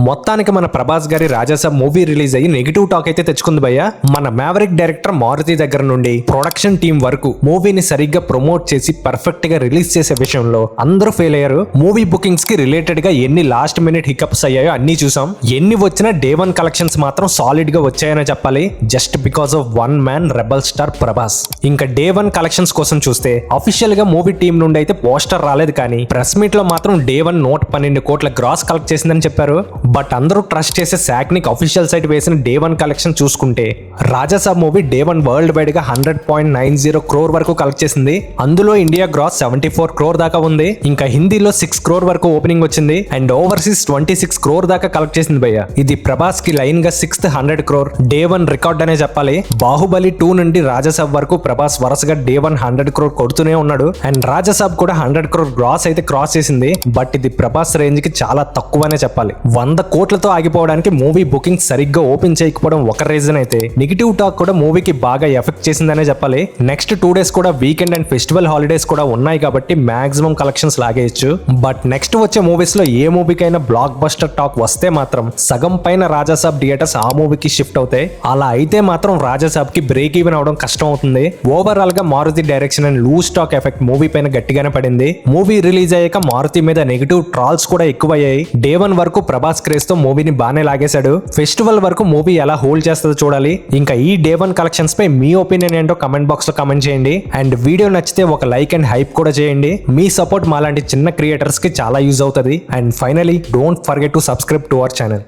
మొత్తానికి మన ప్రభాస్ గారి రాజాసాబ్ మూవీ రిలీజ్ అయ్యి నెగిటివ్ టాక్ అయితే తెచ్చుకుంది భయ్య. మన మ్యావరిక్ డైరెక్టర్ మారుతి దగ్గర నుండి ప్రొడక్షన్ టీం వరకు మూవీని సరిగ్గా ప్రమోట్ చేసి పర్ఫెక్ట్ గా రిలీజ్ చేసే విషయంలో అందరూ ఫెయిల్ అయ్యారు. మూవీ బుకింగ్స్ కి రిలేటెడ్ గా ఎన్ని లాస్ట్ మినిట్ హికప్స్ అయ్యాయో అన్ని చూసాం. ఎన్ని వచ్చినా డే 1 కలెక్షన్స్ మాత్రం సాలిడ్ గా వచ్చాయని చెప్పాలి. Just because of one man rebel star Prabhas. ఇంకా డే 1 కలెక్షన్స్ కోసం చూస్తే అఫీషియల్ గా మూవీ టీం నుండి అయితే పోస్టర్ రాలేదు, కానీ ప్రెస్ మీట్ లో మాత్రం డే 1 112 కోట్ల గ్రాస్ కలెక్ట్ చేసిందని చెప్పారు. బట్ అందరూ ట్రస్ట్ చేసే సాక్నిక్ అఫీషియల్ సైట్ వేసిన డే 1 కలెక్షన్ చూసుకుంటే Rajasaab movie day 1 worldwide గా 100.90 క్రోర్ వరకు కలెక్ట్ చేసింది. అందులో ఇండియా గ్రాస్ 74 క్రోర్ దాకా ఉంది. ఇంకా హిందీలో 6 క్రోర్ వరకు ఓపెనింగ్ వచ్చింది అండ్ ఓవర్సీస్ 26 క్రోర్ దాకా కలెక్ట్ చేసింది భయ్య. ఇది ప్రభాస్ కి లైన్ గా 6th 100 క్రోర్ డే 1 రికార్డ్ అనే చెప్పాలి. బాహుబలి 2 నుండి రాజాసాబ్ వరకు ప్రభాస్ వరుసగా డే 1 100 క్రోర్ కొడుతూనే ఉన్నాడు అండ్ రాజాసాబ్ కూడా 100 క్రోర్ గ్రాస్ అయితే క్రాస్ చేసింది. బట్ ఇది ప్రభాస్ రేంజ్ కి చాలా తక్కువనే చెప్పాలి. 100 కోట్లతో ఆగిపోవడానికి మూవీ బుకింగ్ సరిగ్గా ఓపెన్ చేయకపోవడం ఒక రీజన్ అయితే నెగిటివ్ టాక్ కూడా మూవీకి బాగా ఎఫెక్ట్ చేసిందనే చెప్పాలి. నెక్స్ట్ 2 డేస్ కూడా వీకెండ్ అండ్ ఫెస్టివల్ హాలిడేస్ కూడా ఉన్నాయి కాబట్టి మాక్సిమం కలెక్షన్స్ లాగేయచ్చు. బట్ నెక్స్ట్ వచ్చే మూవీస్ లో ఏ మూవీకైనా బ్లాక్ బస్టర్ టాక్ వస్తే మాత్రం సగం పైన రాజాసాబ్ థియేటర్స్ ఆ మూవీకి షిఫ్ట్ అవుతాయి. అలా అయితే మాత్రం రాజాసాబ్ కి బ్రేక్ ఈవెన్ అవడం కష్టం అవుతుంది. ఓవరాల్ గా Maruthi direction and loose talk effect movie పైన గట్టిగానే పడింది. మూవీ రిలీజ్ అయ్యాక మారుతి మీద నెగిటివ్ ట్రాల్స్ కూడా ఎక్కువయ్యాయి. డే 1 వరకు ప్రభాస్ క్రేజ్ తో మూవీని బానే లాగేశాడు. ఫెస్టివల్ వరకు మూవీ ఎలా హోల్డ్ చేస్తుందో చూడాలి. ఇంకా ఈ డే 1 కలెక్షన్స్ పై మీ ఒపీనియన్ ఏంటో కమెంట్ బాక్స్ లో కమెంట్ చేయండి అండ్ వీడియో నచ్చితే ఒక లైక్ అండ్ హైప్ కూడా చేయండి. మీ సపోర్ట్ మాలాంటి చిన్న క్రియేటర్స్ కి చాలా యూజ్ అవుతుంది. And finally don't forget to subscribe to our channel.